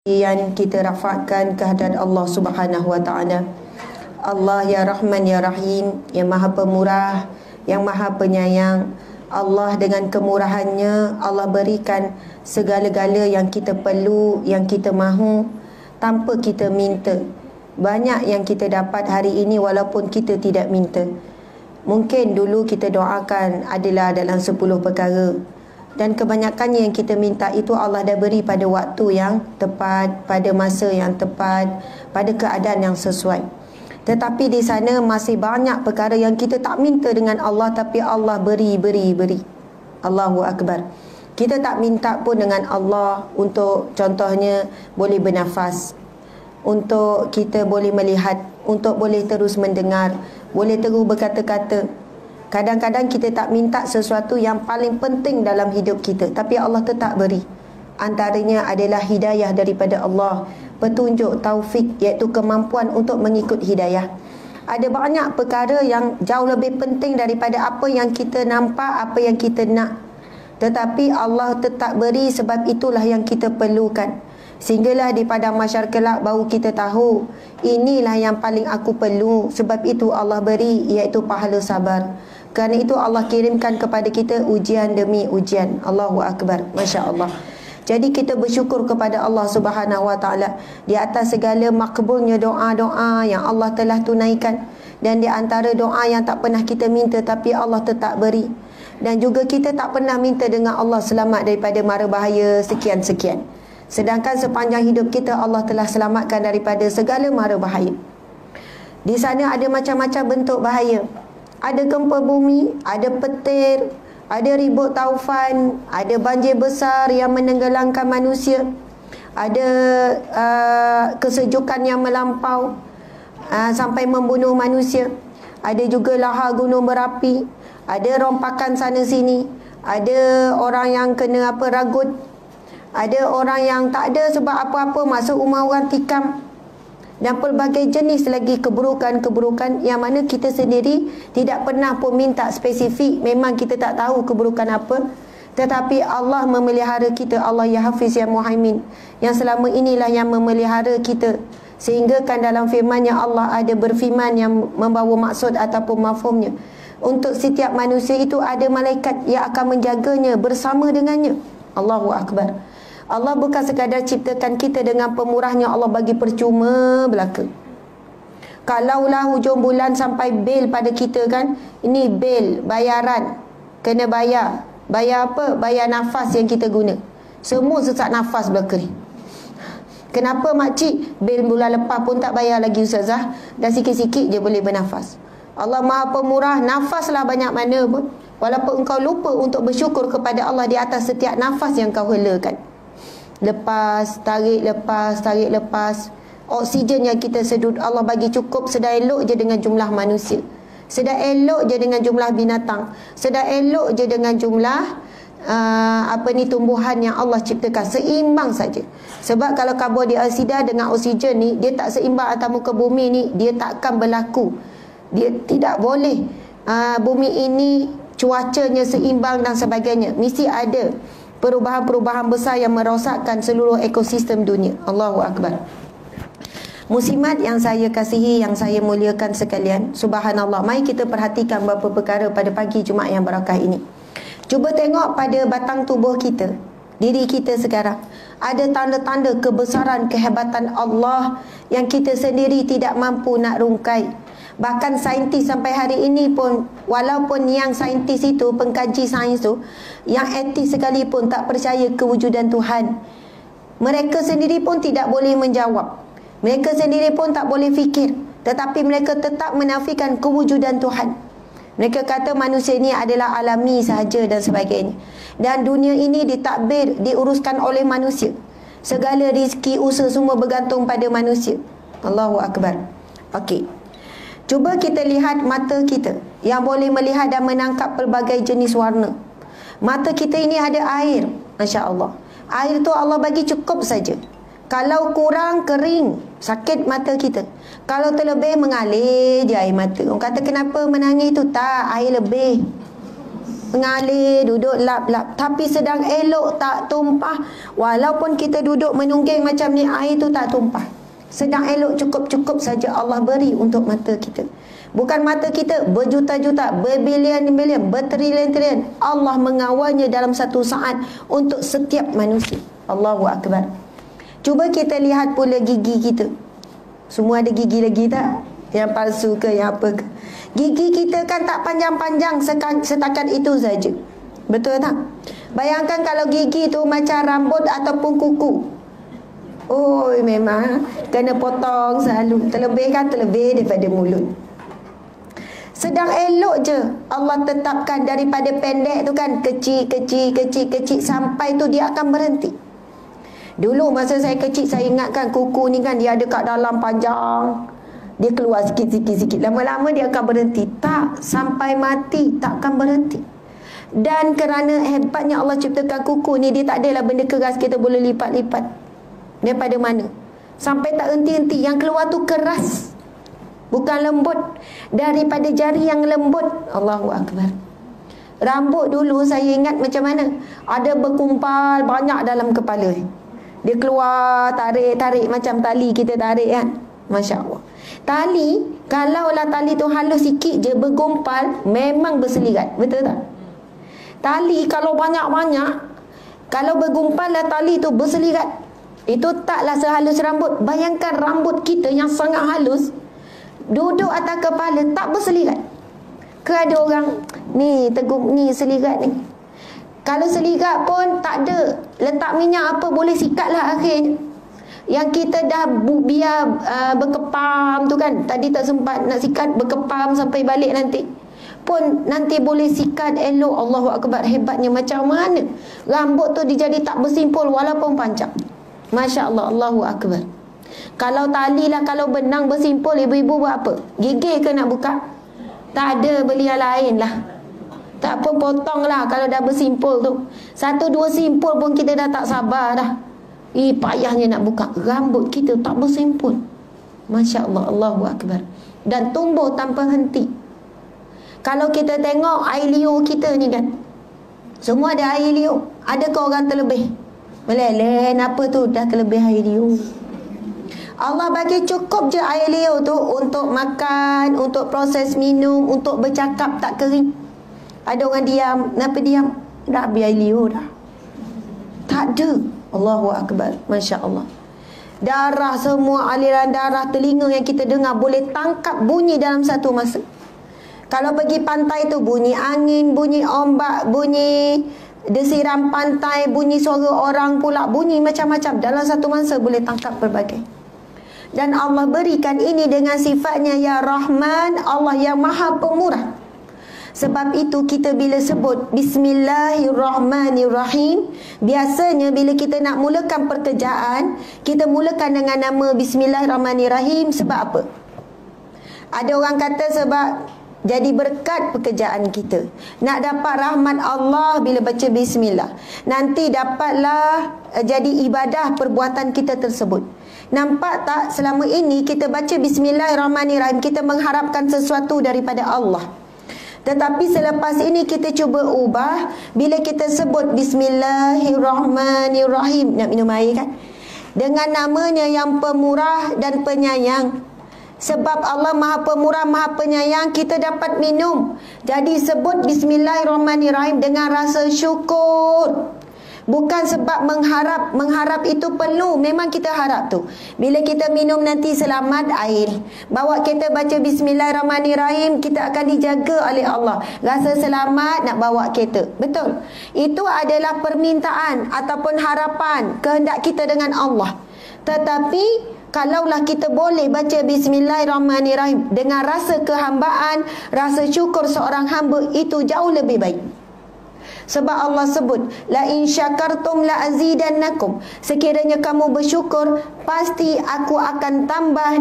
yang kita rafakkan kehadrat Allah Subhanahu wa taala. Allah ya Rahman ya Rahim, yang Maha Pemurah, yang Maha Penyayang. Allah dengan kemurahannya Allah berikan segala-gala yang kita perlu, yang kita mahu tanpa kita minta. Banyak yang kita dapat hari ini walaupun kita tidak minta. Mungkin dulu kita doakan adalah dalam 10 perkara, dan kebanyakannya yang kita minta itu Allah dah beri pada waktu yang tepat, pada masa yang tepat, pada keadaan yang sesuai. Tetapi di sana masih banyak perkara yang kita tak minta dengan Allah, tapi Allah beri. Allahu Akbar. Kita tak minta pun dengan Allah untuk contohnya boleh bernafas, untuk kita boleh melihat, untuk boleh terus mendengar, boleh terus berkata-kata. Kadang-kadang kita tak minta sesuatu yang paling penting dalam hidup kita, tapi Allah tetap beri. Antaranya adalah hidayah daripada Allah, petunjuk, taufik, iaitu kemampuan untuk mengikut hidayah. Ada banyak perkara yang jauh lebih penting daripada apa yang kita nampak, apa yang kita nak. Tetapi Allah tetap beri sebab itulah yang kita perlukan. Sehinggalah di padang mahsyar kelak baru kita tahu, inilah yang paling aku perlu. Sebab itu Allah beri, iaitu pahala sabar. Kerana itu Allah kirimkan kepada kita ujian demi ujian. Allahu Akbar. Masya Allah. Jadi kita bersyukur kepada Allah Subhanahu Wa Taala di atas segala makbulnya doa-doa yang Allah telah tunaikan. Dan di antara doa yang tak pernah kita minta tapi Allah tetap beri. Dan juga kita tak pernah minta dengan Allah selamat daripada mara bahaya sekian-sekian. Sedangkan sepanjang hidup kita Allah telah selamatkan daripada segala mara bahaya. Di sana ada macam-macam bentuk bahaya. Ada gempa bumi, ada petir, ada ribut taufan, ada banjir besar yang menenggelamkan manusia, ada kesejukan yang melampau sampai membunuh manusia. Ada juga lahar gunung berapi, ada rompakan sana sini, ada orang yang kena ragut, ada orang yang tak ada sebab apa-apa masuk rumah orang tikam, dan pelbagai jenis lagi keburukan-keburukan yang mana kita sendiri tidak pernah pun minta spesifik. Memang kita tak tahu keburukan apa, tetapi Allah memelihara kita. Allah ya Hafiz ya Muhaimin, yang selama inilah yang memelihara kita. Sehingga kan dalam firman-Nya Allah ada berfirman yang membawa maksud ataupun mafhumnya. Untuk setiap manusia itu ada malaikat yang akan menjaganya bersama dengannya. Allahu Akbar. Allah bukan sekadar ciptakan kita dengan pemurahnya, Allah bagi percuma belaka. Kalaulah hujung bulan sampai bil pada kita kan, ini bil, bayaran, kena bayar. Bayar apa? Bayar nafas yang kita guna. Semua sesak nafas belaka ni. Kenapa makcik? Bil bulan lepas pun tak bayar lagi ustazah, dan sikit-sikit je boleh bernafas. Allah Maha Pemurah, nafaslah banyak mana pun, walaupun engkau lupa untuk bersyukur kepada Allah di atas setiap nafas yang kau helakan. Lepas, tarik lepas, tarik lepas. Oksigen yang kita sedut Allah bagi cukup sedar elok je dengan jumlah manusia, sedar elok je dengan jumlah binatang, sedar elok je dengan jumlah tumbuhan yang Allah ciptakan. Seimbang saja. Sebab kalau karbon dioksida dengan oksigen ni dia tak seimbang atas muka bumi ni, dia takkan berlaku. Dia tidak boleh bumi ini cuacanya seimbang dan sebagainya. Mesti ada perubahan-perubahan besar yang merosakkan seluruh ekosistem dunia. Allahu Akbar. Muslimat yang saya kasihi, yang saya muliakan sekalian, subhanallah, mari kita perhatikan beberapa perkara pada pagi Jumaat yang barakah ini. Cuba tengok pada batang tubuh kita, diri kita sekarang. Ada tanda-tanda kebesaran, kehebatan Allah yang kita sendiri tidak mampu nak rungkai. Bahkan saintis sampai hari ini pun, walaupun yang saintis itu, pengkaji sains tu, yang etis sekalipun tak percaya kewujudan Tuhan, mereka sendiri pun tidak boleh menjawab. Mereka sendiri pun tak boleh fikir, tetapi mereka tetap menafikan kewujudan Tuhan. Mereka kata manusia ini adalah alami sahaja dan sebagainya. Dan dunia ini ditadbir, diuruskan oleh manusia. Segala rezeki, usaha semua bergantung pada manusia. Allahu Akbar. Okey. Cuba kita lihat mata kita yang boleh melihat dan menangkap pelbagai jenis warna. Mata kita ini ada air, Masya Allah. Air tu Allah bagi cukup saja. Kalau kurang, kering, sakit mata kita. Kalau terlebih, mengalir je air mata. Orang kata kenapa menangis tu? Tak, air lebih. mengalir, duduk lap-lap. Tapi sedang elok tak tumpah. Walaupun kita duduk menungging macam ni, air tu tak tumpah. Sedang elok cukup-cukup saja Allah beri untuk mata kita. Bukan mata kita, berjuta-juta, berbilion-bilion, bertrilion-trilion. Allah mengawalnya dalam satu saat untuk setiap manusia. Allahu Akbar. Cuba kita lihat pula gigi kita. Semua ada gigi lagi tak? Yang palsu ke, yang apa ke? Gigi kita kan tak panjang-panjang, setakat itu saja. Betul tak? Bayangkan kalau gigi tu macam rambut ataupun kuku. Oh, memang kena potong selalu. Terlebih kan terlebih daripada mulut. Sedang elok je Allah tetapkan daripada pendek tu kan, kecil sampai tu dia akan berhenti. Dulu masa saya kecil, saya ingatkan kuku ni kan dia ada kat dalam panjang, dia keluar sikit. Lama-lama dia akan berhenti. Tak, sampai mati tak akan berhenti. Dan kerana hebatnya Allah ciptakan kuku ni, dia tak adalah benda keras kita boleh lipat-lipat. Daripada mana? Sampai tak henti-henti. Yang keluar tu keras, bukan lembut. Daripada jari yang lembut. Allahu Akbar. Rambut dulu saya ingat macam mana, ada berkumpal banyak dalam kepala. Dia keluar, tarik macam tali kita tarik kan. Masya Allah. Tali, kalaulah tali tu halus sikit je bergumpal, memang berselirat. Betul tak? Tali kalau banyak-banyak, kalau bergumpal lah tali tu berselirat. Itu taklah sehalus rambut. Bayangkan rambut kita yang sangat halus, duduk atas kepala tak berselirat. Ke ada orang ni teguk ni selirat ni. Kalau selirat pun tak ada, letak minyak apa boleh sikat lah akhirnya. Yang kita dah biar berkepam tu kan, tadi tak sempat nak sikat, berkepam sampai balik nanti pun nanti boleh sikat elok. Allahu Akbar. Hebatnya macam mana rambut tu dia jadi tak bersimpul walaupun panjang. Masya Allah. Allahu Akbar. Kalau tali lah, kalau benang bersimpul, ibu-ibu buat apa? Gigih ke nak buka? Tak ada, beli yang lain lah. Tak pun potong lah kalau dah bersimpul tu. 1-2 simpul pun kita dah tak sabar dah. Payahnya nak buka. Rambut kita tak bersimpul. Masya Allah. Allahu Akbar. Dan tumbuh tanpa henti. Kalau kita tengok air liur kita ni kan, semua ada air liur. Adakah orang terlebih? Melelen apa tu dah terlebih air liur. Allah bagi cukup je air liur tu untuk makan, untuk proses minum, untuk bercakap tak kering. Ada orang diam. Kenapa diam? Dah habis air liur dah. Tak ada. Allahu Akbar. Masya Allah. Darah semua, aliran darah, telinga yang kita dengar boleh tangkap bunyi dalam satu masa. Kalau pergi pantai tu bunyi angin, bunyi ombak, bunyi desiran pantai, bunyi suara orang pula, bunyi macam-macam. Dalam satu masa boleh tangkap berbagai. Dan Allah berikan ini dengan sifatnya ya Rahman, Allah yang Maha Pemurah. Sebab itu kita bila sebut Bismillahirrahmanirrahim, biasanya bila kita nak mulakan pekerjaan, kita mulakan dengan nama Bismillahirrahmanirrahim. Sebab apa? Ada orang kata sebab jadi berkat pekerjaan kita. Nak dapat rahmat Allah bila baca Bismillah. Nanti dapatlah jadi ibadah perbuatan kita tersebut. Nampak tak, selama ini kita baca Bismillahirrahmanirrahim, kita mengharapkan sesuatu daripada Allah. Tetapi selepas ini kita cuba ubah. Bila kita sebut Bismillahirrahmanirrahim, nak minum air kan, dengan namanya yang pemurah dan penyayang. Sebab Allah Maha Pemurah, Maha Penyayang, kita dapat minum. Jadi sebut Bismillahirrahmanirrahim dengan rasa syukur. Bukan sebab mengharap. Mengharap itu perlu, memang kita harap tu. Bila kita minum nanti selamat air, bawa kita baca Bismillahirrahmanirrahim, kita akan dijaga oleh Allah. Rasa selamat nak bawa kereta. Betul. Itu adalah permintaan ataupun harapan, kehendak kita dengan Allah. Tetapi kalaulah kita boleh baca Bismillahirrahmanirrahim dengan rasa kehambaan, rasa syukur seorang hamba, itu jauh lebih baik. Sebab Allah sebut, la in syakartum la azidannakum. Sekiranya kamu bersyukur, pasti aku akan tambah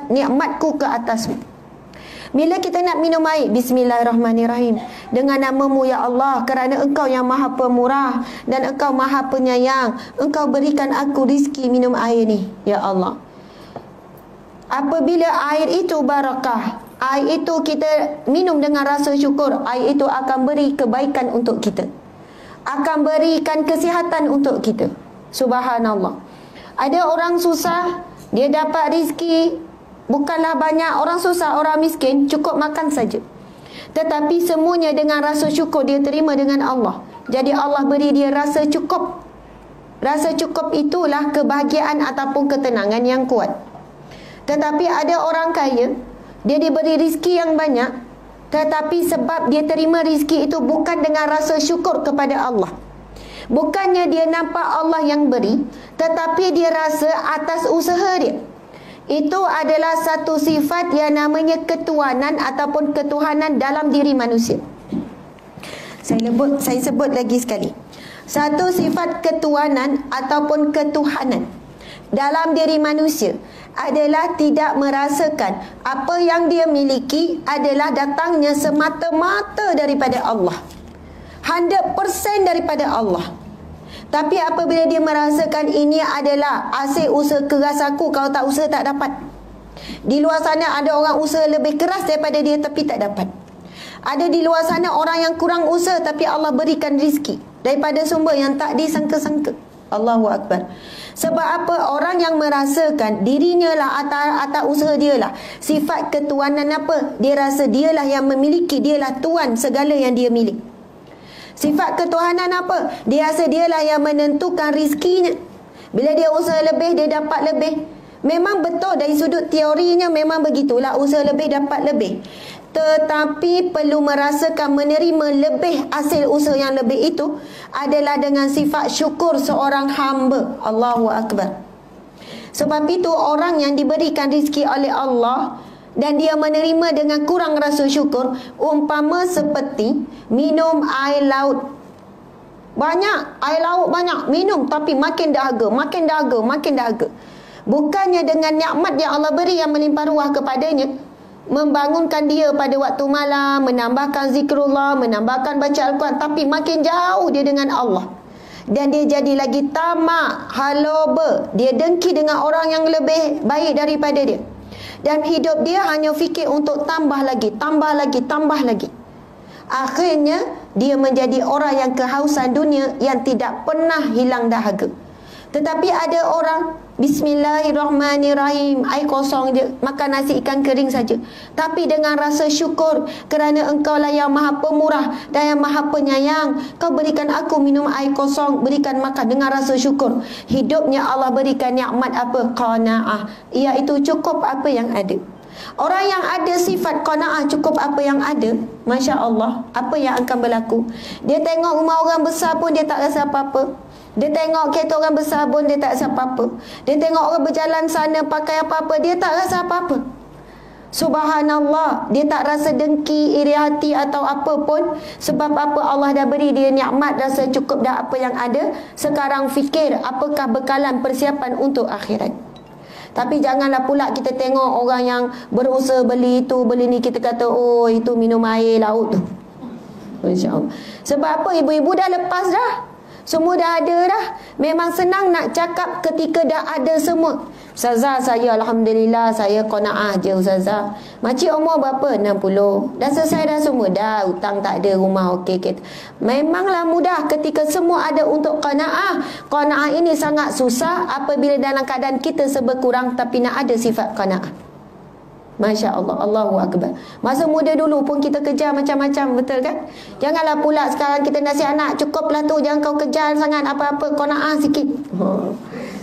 nikmatku ke atasmu. Bila kita nak minum air, Bismillahirrahmanirrahim, dengan namamu ya Allah, kerana Engkau yang Maha Pemurah dan Engkau Maha Penyayang, Engkau berikan aku rizki minum air ni ya Allah. Apabila air itu barakah, air itu kita minum dengan rasa syukur, air itu akan beri kebaikan untuk kita, akan berikan kesihatan untuk kita. Subhanallah. Ada orang susah, dia dapat rezeki bukanlah banyak. Orang susah, orang miskin cukup makan saja, tetapi semuanya dengan rasa syukur dia terima dengan Allah. Jadi Allah beri dia rasa cukup. Rasa cukup itulah kebahagiaan ataupun ketenangan yang kuat. Tetapi ada orang kaya, dia diberi rezeki yang banyak, tetapi sebab dia terima rezeki itu bukan dengan rasa syukur kepada Allah. Bukannya dia nampak Allah yang beri, tetapi dia rasa atas usaha dia. Itu adalah satu sifat yang namanya ketuanan ataupun ketuhanan dalam diri manusia. Saya sebut lagi sekali. Satu sifat ketuanan ataupun ketuhanan dalam diri manusia adalah tidak merasakan apa yang dia miliki adalah datangnya semata-mata daripada Allah, 100% daripada Allah. Tapi apabila dia merasakan ini adalah hasil usaha keras aku, kalau tak usaha tak dapat. Di luar sana ada orang usaha lebih keras daripada dia tapi tak dapat. Ada di luar sana orang yang kurang usaha tapi Allah berikan rezeki daripada sumber yang tak disangka-sangka. Allahu Akbar. Sebab apa? Orang yang merasakan dirinya lah atas usaha dia lah. Sifat ketuanan apa? Dia rasa dialah yang memiliki, dialah tuan segala yang dia milik. Sifat ketuhanan apa? Dia rasa dialah yang menentukan rezekinya. Bila dia usaha lebih, dia dapat lebih. Memang betul dari sudut teorinya memang begitulah, usaha lebih dapat lebih. Tetapi perlu merasakan menerima lebih hasil usaha yang lebih itu adalah dengan sifat syukur seorang hamba. Allahu Akbar. Sebab itu orang yang diberikan rezeki oleh Allah dan dia menerima dengan kurang rasa syukur, umpama seperti minum air laut. Banyak, air laut banyak, minum tapi makin dahaga, makin dahaga, makin dahaga. Bukannya dengan nikmat yang Allah beri yang melimpah ruah kepadanya, membangunkan dia pada waktu malam, menambahkan zikrullah, menambahkan baca Al-Quran, tapi makin jauh dia dengan Allah. Dan dia jadi lagi tamak, haloba, dia dengki dengan orang yang lebih baik daripada dia. Dan hidup dia hanya fikir untuk tambah lagi, tambah lagi, tambah lagi. Akhirnya dia menjadi orang yang kehausan dunia yang tidak pernah hilang dahaga. Tetapi ada orang Bismillahirrahmanirrahim, air kosong je, makan nasi ikan kering saja, tapi dengan rasa syukur kerana Engkau lah yang Maha Pemurah dan yang Maha Penyayang. Kau berikan aku minum air kosong, berikan makan dengan rasa syukur. Hidupnya Allah berikan nikmat apa? Qanaah, iaitu cukup apa yang ada. Orang yang ada sifat qanaah, cukup apa yang ada, Masya Allah, apa yang akan berlaku? Dia tengok rumah orang besar pun dia tak rasa apa-apa. Dia tengok kereta orang besar pun dia tak rasa apa-apa. Dia tengok orang berjalan sana pakai apa-apa, dia tak rasa apa-apa. Subhanallah, dia tak rasa dengki, iri hati atau apa pun. Sebab apa? Allah dah beri dia nikmat, rasa cukup dah apa yang ada. Sekarang fikir apakah bekalan persiapan untuk akhirat. Tapi janganlah pula kita tengok orang yang berusaha beli itu, beli ni, kita kata oh itu minum air laut tu. InsyaAllah. Sebab apa? Ibu-ibu dah lepas dah. Semua dah ada dah. Memang senang nak cakap ketika dah ada semua. Ustazah, saya Alhamdulillah, saya qanaah je Ustazah. Makcik umur berapa? 60. Dah selesai dah semua. Dah hutang tak ada, rumah okey. Memanglah mudah ketika semua ada untuk qanaah. Qanaah ini sangat susah apabila dalam keadaan kita serba kurang tapi nak ada sifat qanaah. Masya Allah, Allahu Akbar. Masa muda dulu pun kita kejar macam-macam, betul kan? Janganlah pula sekarang kita nasihat anak, cukuplah tu, jangan kau kejar sangat apa-apa, qanaah sikit.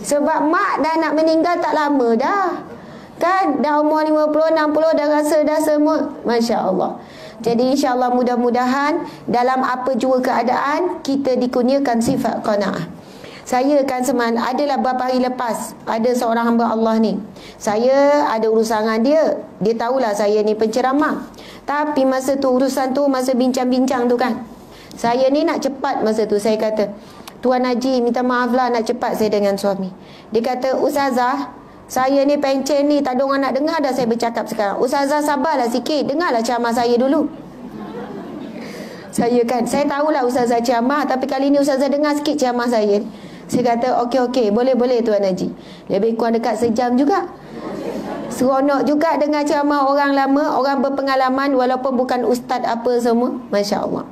Sebab mak dah nak meninggal tak lama dah. Kan? Dah umur 50, 60 dah rasa dah semua. Masya Allah. Jadi insya-Allah mudah-mudahan dalam apa jua keadaan kita dikurniakan sifat qanaah. Saya kan adalah beberapa hari lepas ada seorang hamba Allah ni. Saya ada urusan dengan dia. Dia tahulah saya ni penceramah. Tapi masa tu urusan tu, masa bincang-bincang tu kan, saya ni nak cepat masa tu. Saya kata, Tuan Haji minta maaf lah nak cepat saya dengan suami. Dia kata, Ustazah, saya ni pencen ni, tak ada orang nak dengar dah saya bercakap sekarang. Ustazah sabarlah sikit, dengarlah ceramah saya dulu. Saya tahulah Ustazah ceramah, tapi kali ni Ustazah dengar sikit ceramah saya. Saya kata okey, boleh Tuan Haji. Lebih kurang dekat sejam juga. Seronok juga dengar ceramah orang lama, orang berpengalaman walaupun bukan ustaz apa semua. Masya Allah.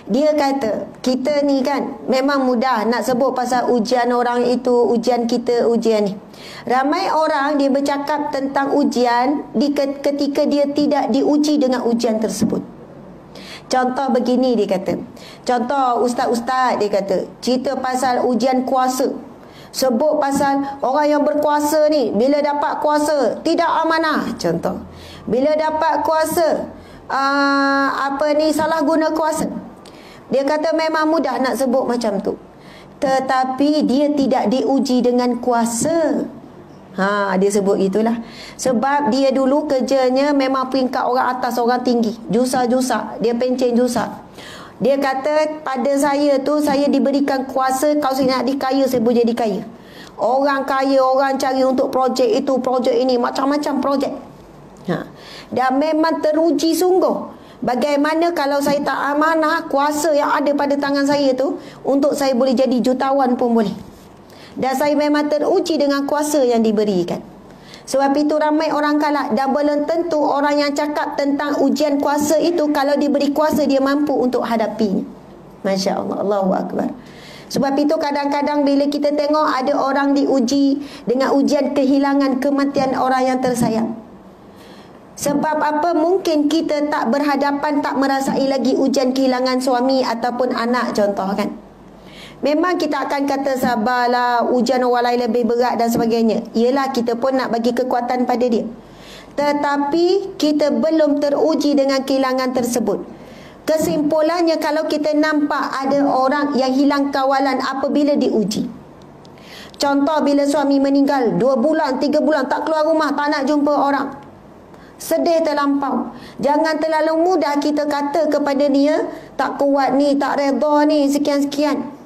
Dia kata, kita ni kan memang mudah nak sebut pasal ujian orang itu, ujian kita, ujian ni. Ramai orang dia bercakap tentang ujian ketika dia tidak diuji dengan ujian tersebut. Contoh begini dia kata. Contoh ustaz-ustaz dia kata, cerita pasal ujian kuasa. Sebut pasal orang yang berkuasa ni, bila dapat kuasa tidak amanah. Contoh, bila dapat kuasa salah guna kuasa. Dia kata memang mudah nak sebut macam tu, tetapi dia tidak diuji dengan kuasa. Dia sebut gitulah. Sebab dia dulu kerjanya memang peringkat orang atas, orang tinggi, jusa-jusa, dia pencen jusa. Dia kata pada saya tu, saya diberikan kuasa, kalau saya nak dikaya, saya boleh jadi kaya. Orang kaya, orang cari untuk projek itu, projek ini, macam-macam projek. Dan memang teruji sungguh. Bagaimana kalau saya tak amanah kuasa yang ada pada tangan saya tu, untuk saya boleh jadi jutawan pun boleh. Dan saya memang teruji dengan kuasa yang diberikan. Sebab itu ramai orang kalah, dan belum tentu orang yang cakap tentang ujian kuasa itu, kalau diberi kuasa dia mampu untuk hadapinya. Masya Allah, Allahu Akbar. Sebab itu kadang-kadang bila kita tengok ada orang diuji dengan ujian kehilangan, kematian orang yang tersayang. Sebab apa? Mungkin kita tak berhadapan, tak merasai lagi ujian kehilangan suami ataupun anak, contoh kan. Memang kita akan kata sabarlah, ujian orang lain lebih berat dan sebagainya. Yelah, kita pun nak bagi kekuatan pada dia. Tetapi kita belum teruji dengan kehilangan tersebut. Kesimpulannya, kalau kita nampak ada orang yang hilang kawalan apabila diuji. Contoh, bila suami meninggal 2 bulan, 3 bulan tak keluar rumah, tak nak jumpa orang, sedih terlampau. Jangan terlalu mudah kita kata kepada dia, tak kuat ni, tak redha ni, sekian-sekian.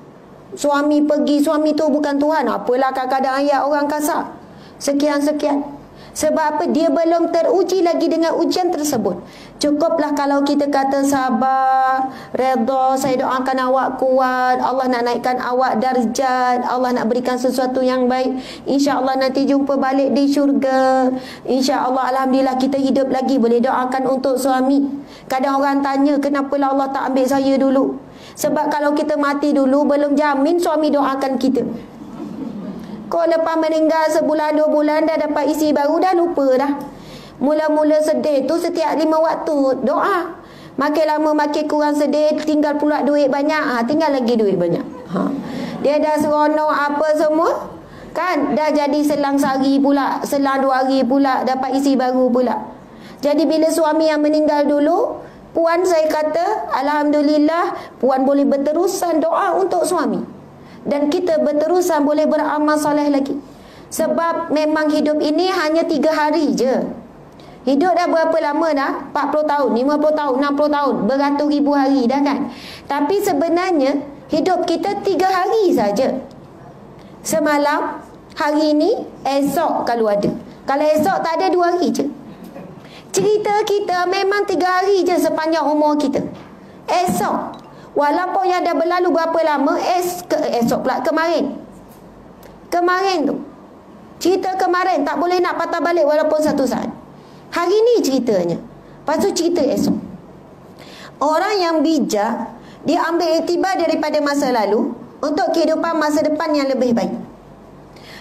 Suami pergi, suami tu bukan Tuhan. Apalah kadang-kadang ayat orang kasar, sekian-sekian. Sebab apa? Dia belum teruji lagi dengan ujian tersebut. Cukuplah kalau kita kata sabar, redha, saya doakan awak kuat, Allah nak naikkan awak darjat, Allah nak berikan sesuatu yang baik, insya-Allah nanti jumpa balik di syurga, insya-Allah, alhamdulillah kita hidup lagi, boleh doakan untuk suami. Kadang orang tanya, kenapalah Allah tak ambil saya dulu? Sebab kalau kita mati dulu, belum jamin suami doakan kita. Kau lepas meninggal sebulan 2 bulan dah dapat isi baru, dah lupa dah. Mula-mula sedih tu setiap 5 waktu doa. Makin lama makin kurang sedih, tinggal pula duit banyak. Tinggal lagi duit banyak. Dia dah seronok apa semua, kan? Dah jadi selang sehari pula, selang 2 hari pula, dapat isi baru pula. Jadi bila suami yang meninggal dulu, puan saya kata, alhamdulillah, puan boleh berterusan doa untuk suami. Dan kita berterusan boleh beramal soleh lagi. Sebab memang hidup ini hanya 3 hari je. Hidup dah berapa lama dah? 40 tahun, 50 tahun, 60 tahun, beratus ribu hari dah kan. Tapi sebenarnya hidup kita 3 hari saja. Semalam, hari ini, esok kalau ada. Kalau esok tak ada, 2 hari je. Cerita kita memang 3 hari je sepanjang umur kita. Esok, walaupun yang dah berlalu berapa lama, esok pula kemarin tu, cerita kemarin tak boleh nak patah balik walaupun satu saat. Hari ni ceritanya, lepas tu cerita esok. Orang yang bijak, dia ambil iktibar daripada masa lalu untuk kehidupan masa depan yang lebih baik.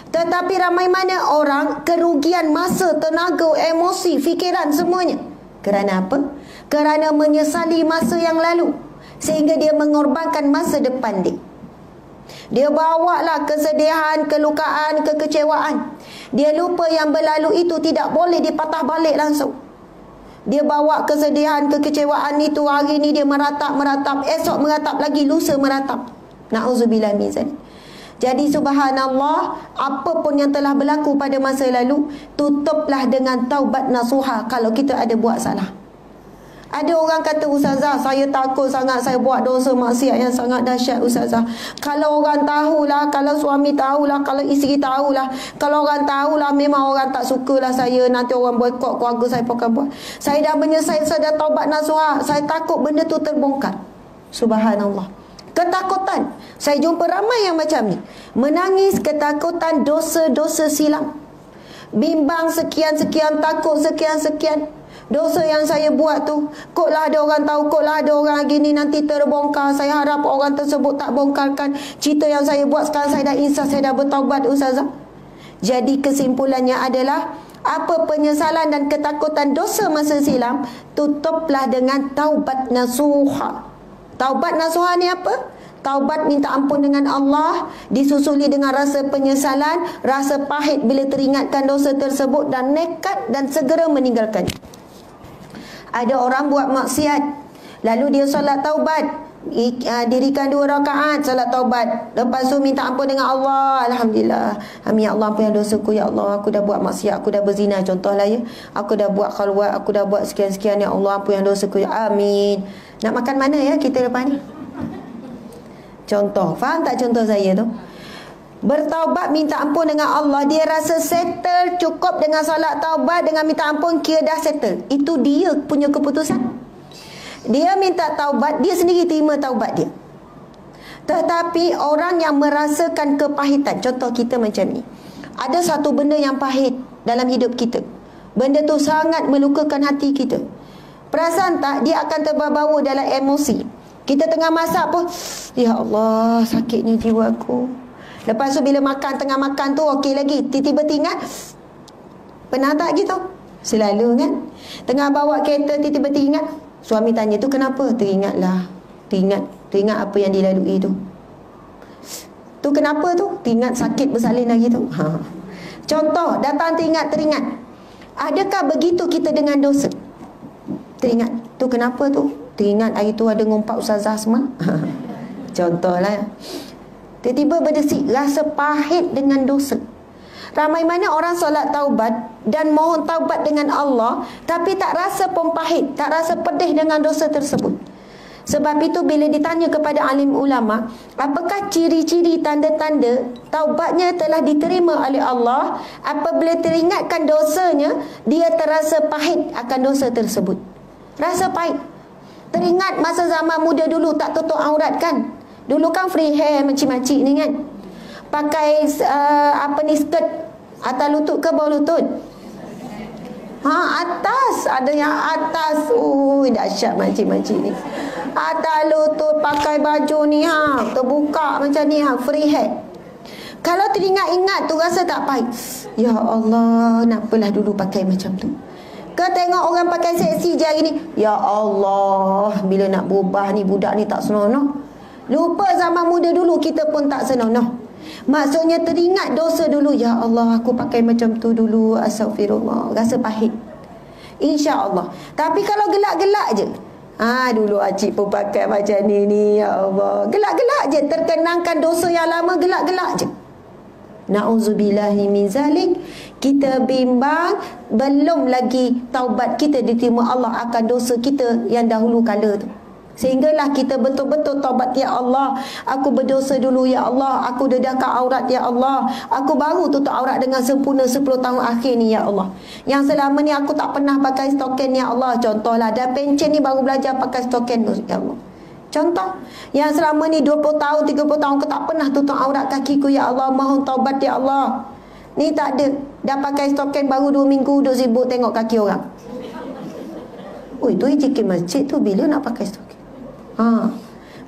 Tetapi ramai mana orang kerugian masa, tenaga, emosi, fikiran semuanya. Kerana apa? Kerana menyesali masa yang lalu, sehingga dia mengorbankan masa depan dia. Dia bawalah kesedihan, kelukaan, kekecewaan. Dia lupa yang berlalu itu tidak boleh dipatah balik langsung. Dia bawa kesedihan, kekecewaan itu, hari ini dia meratap, esok meratap lagi, lusa meratap. Na'udzubillah min zalik. Jadi subhanallah, apapun yang telah berlaku pada masa lalu, tutuplah dengan taubat nasuha kalau kita ada buat salah. Ada orang kata, Ustazah, saya takut sangat saya buat dosa maksiat yang sangat dahsyat, Ustazah. Kalau orang tahulah, kalau suami tahulah, kalau isteri tahulah, kalau orang tahulah, memang orang tak sukalah saya, nanti orang boikot keluarga saya pakai buat. Saya dah menyesal, saya dah taubat nasuha, saya takut benda tu terbongkar. Subhanallah. Ketakutan. Saya jumpa ramai yang macam ni. Menangis ketakutan dosa-dosa silam. bimbang sekian-sekian, takut sekian-sekian. Dosa yang saya buat tu, kotlah ada orang tahu, kotlah ada orang gini, nanti terbongkar. Saya harap orang tersebut tak bongkarkan cerita yang saya buat. Sekarang saya dah insaf, saya dah bertaubat, Ustazah. Jadi kesimpulannya adalah, apa penyesalan dan ketakutan dosa masa silam, tutuplah dengan taubat nasuha. Taubat nasuha ni apa? Taubat minta ampun dengan Allah, disusuli dengan rasa penyesalan, rasa pahit bila teringatkan dosa tersebut, dan nekat dan segera meninggalkan. Ada orang buat maksiat, lalu dia solat taubat, dirikan 2 rakaat solat taubat, lepas tu minta ampun dengan Allah. Alhamdulillah, amin ya Allah, ampun dosaku ya Allah, aku dah buat maksiat, aku dah berzina contohlah ya, aku dah buat khalwat, aku dah buat sekian-sekian, ya Allah ampun dosaku ya, amin. Nak makan mana ya kita lepas ni? Contoh, faham tak contoh saya tu? Bertaubat minta ampun dengan Allah, dia rasa settle, cukup dengan solat taubat, dengan minta ampun, kira dah settle. Itu dia punya keputusan. Dia minta taubat, dia sendiri terima taubat dia. Tetapi orang yang merasakan kepahitan, contoh kita macam ni, ada satu benda yang pahit dalam hidup kita, benda tu sangat melukakan hati kita. Perasan tak, dia akan terbawa dalam emosi. Kita tengah masak pun, ya Allah sakitnya jiwa aku. Lepas tu bila makan, tengah makan tu okey lagi, tiba-tiba ingat. Pernah tak gitu? Selalu kan? Tengah bawa kereta tiba-tiba ingat. Suami tanya, tu kenapa? Teringatlah. Teringat apa yang dilalui tu. Tu kenapa tu? Teringat sakit bersalin lagi tu. Contoh, datang teringat. Adakah begitu kita dengan dosa? Teringat, tu kenapa tu? Teringat hari tu ada ngumpat Ustazah semua. Contohlah. Tiba-tiba berdesik rasa pahit dengan dosa. Ramai mana orang solat taubat dan mohon taubat dengan Allah, tapi tak rasa pun pahit, tak rasa pedih dengan dosa tersebut. Sebab itu bila ditanya kepada alim ulama, apakah ciri-ciri tanda-tanda taubatnya telah diterima oleh Allah, apabila teringatkan dosanya, dia terasa pahit akan dosa tersebut. Rasa pahit. Teringat masa zaman muda dulu tak tutup aurat kan? Dulu kan free hair makcik-makcik ni kan, pakai skirt atas lutut ke bawah lutut? Atas. Ada yang atas. Dahsyat makcik-makcik ni. Atas lutut pakai baju ni terbuka macam ni free hair. Kalau teringat-ingat tu rasa tak pahit. Ya Allah, nampalah dulu pakai macam tu. Kau tengok orang pakai seksi je hari ni, ya Allah, bila nak berubah ni budak ni tak senonoh. Lupa zaman muda dulu kita pun tak senonoh. Maksudnya teringat dosa dulu, ya Allah aku pakai macam tu dulu, astagfirullah, rasa pahit. InsyaAllah. Tapi kalau gelak-gelak je, dulu acik pun pakai macam ni, ya Allah, gelak-gelak je, terkenangkan dosa yang lama, gelak-gelak je. Na'udzubillahi min zalik. Kita bimbang, belum lagi taubat kita diterima Allah akan dosa kita yang dahulu kala tu. Sehinggalah kita betul-betul taubat, ya Allah, aku berdosa dulu ya Allah, aku dedahkan aurat ya Allah, aku baru tutup aurat dengan sempurna 10 tahun akhir ni ya Allah. Yang selama ni aku tak pernah pakai stoken ya Allah, contohlah. Dan pencen ni baru belajar pakai stoken ya Allah. Contoh, yang selama ni 20 tahun, 30 tahun aku tak pernah tutup aurat kakiku ya Allah, mohon taubat ya Allah. Ni tak ada, dah pakai stoken baru 2 minggu, duk sibuk tengok kaki orang. Tu ijik masjid tu bila nak pakai stoken?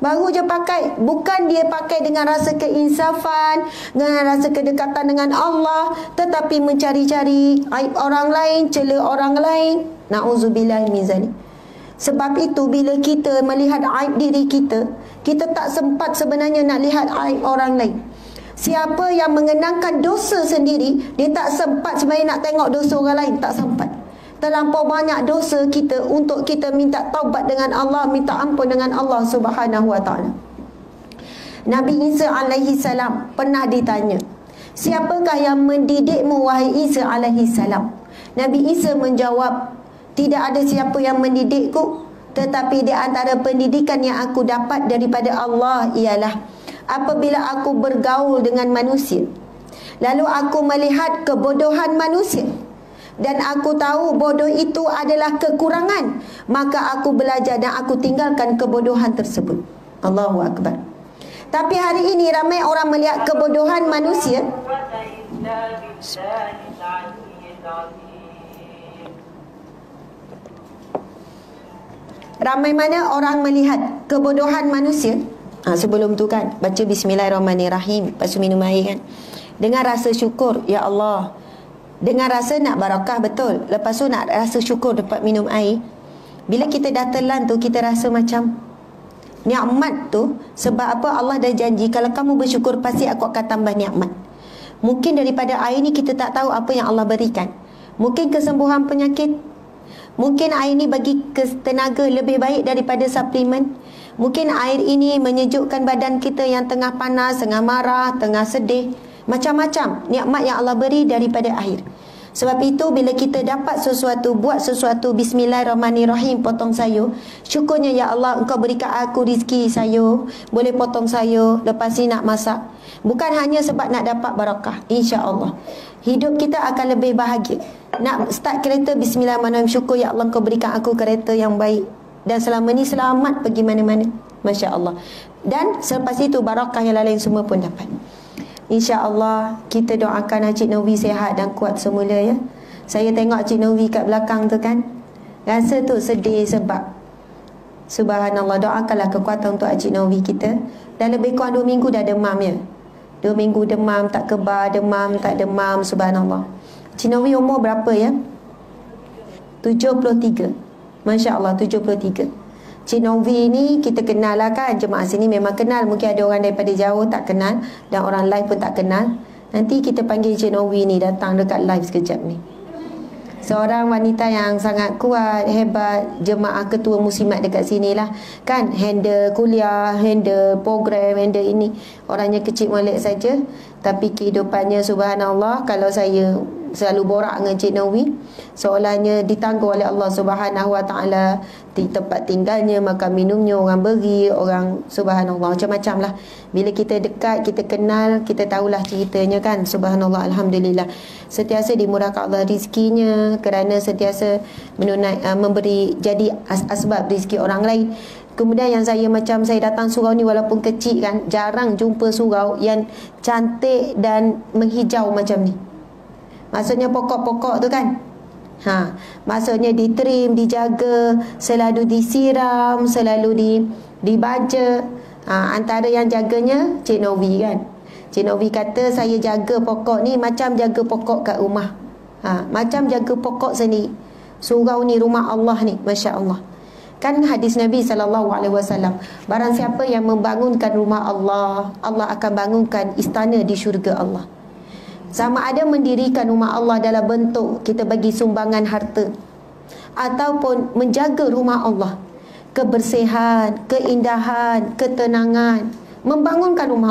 Baru je pakai. Bukan dia pakai dengan rasa keinsafan, dengan rasa kedekatan dengan Allah, tetapi mencari-cari aib orang lain, cela orang lain. Na'udzubillah min zalik. Sebab itu bila kita melihat aib diri kita, kita tak sempat sebenarnya nak lihat aib orang lain. Siapa yang mengenangkan dosa sendiri, dia tak sempat sebenarnya nak tengok dosa orang lain, tak sempat. Terlampau banyak dosa kita untuk kita minta taubat dengan Allah, minta ampun dengan Allah Subhanahu wa ta'ala. Nabi Isa alaihi salam pernah ditanya, siapakah yang mendidikmu wahai Isa alaihi salam? Nabi Isa menjawab, tidak ada siapa yang mendidikku, tetapi di antara pendidikan yang aku dapat daripada Allah ialah apabila aku bergaul dengan manusia, lalu aku melihat kebodohan manusia, dan aku tahu bodoh itu adalah kekurangan, maka aku belajar dan aku tinggalkan kebodohan tersebut. Allahu Akbar. Tapi hari ini ramai orang melihat kebodohan manusia Ramai mana orang melihat kebodohan manusia. Sebelum tu kan baca Bismillahirrahmanirrahim, lepas tu minum air kan, dengan rasa syukur, ya Allah, dengan rasa nak barakah betul, lepas tu nak rasa syukur dapat minum air. Bila kita dah telan tu, kita rasa macam nikmat tu. Sebab apa? Allah dah janji, kalau kamu bersyukur pasti aku akan tambah nikmat. Mungkin daripada air ni kita tak tahu apa yang Allah berikan. Mungkin kesembuhan penyakit, mungkin air ni bagi tenaga lebih baik daripada suplemen. Mungkin air ini menyejukkan badan kita yang tengah panas, tengah marah, tengah sedih. Macam-macam nikmat yang Allah beri daripada air. Sebab itu bila kita dapat sesuatu, buat sesuatu, Bismillahirrahmanirrahim, potong sayur, syukurnya, ya Allah, Engkau berikan aku rezeki sayur, boleh potong sayur, lepas ni nak masak. Bukan hanya sebab nak dapat barakah, insya-Allah hidup kita akan lebih bahagia. Nak start kereta, Bismillahirrahmanirrahim, syukur ya Allah Engkau berikan aku kereta yang baik, dan selama ni selamat pergi mana-mana, Masya Allah. Dan selepas itu barakah yang lain semua pun dapat. InsyaAllah kita doakan Encik Novi sihat dan kuat semula ya. Saya tengok Encik Novi kat belakang tu kan, rasa tu sedih sebab subhanallah. Doakanlah kekuatan untuk Encik Novi kita. Dan lebih kurang 2 minggu dah demam ya. 2 minggu demam, tak kebal, demam, tak demam, subhanallah. Encik Novi umur berapa ya? 73. Masya Allah, 73. Cik Novi ni kita kenal lah kan, jemaah sini memang kenal. Mungkin ada orang daripada jauh tak kenal, dan orang live pun tak kenal. Nanti kita panggil Cik Novi ni datang dekat live sekejap ni. Seorang wanita yang sangat kuat, hebat, jemaah ketua muslimat dekat sini lah kan. Handle kuliah, handle program, handle ini. Orangnya kecil molek saja, tapi kehidupannya subhanallah. Kalau saya selalu borak dengan Cik Novi, seolahnya ditangguh oleh Allah Subhanahu Wa Taala. Di tempat tinggalnya, makan minumnya, orang beri, orang subhanallah, macam-macam lah. Bila kita dekat, kita kenal, kita tahulah ceritanya kan. Subhanallah, alhamdulillah. Sentiasa dimurahkan Allah rizkinya, kerana sentiasa memberi, jadi asbab rizki orang lain. Kemudian yang saya macam saya datang surau ni, walaupun kecil kan, jarang jumpa surau yang cantik dan menghijau macam ni. Maksudnya pokok-pokok tu kan, maksudnya ditrim, dijaga, selalu disiram, selalu dibaja. Antara yang jaganya Cik Novi kan. Cik Novi kata, saya jaga pokok ni macam jaga pokok kat rumah, macam jaga pokok sendiri. Surau ni rumah Allah ni, Masya Allah. Kan hadis Nabi SAW, barang siapa yang membangunkan rumah Allah, Allah akan bangunkan istana di syurga Allah. Sama ada mendirikan rumah Allah dalam bentuk kita bagi sumbangan harta, ataupun menjaga rumah Allah, kebersihan, keindahan, ketenangan, membangunkan rumah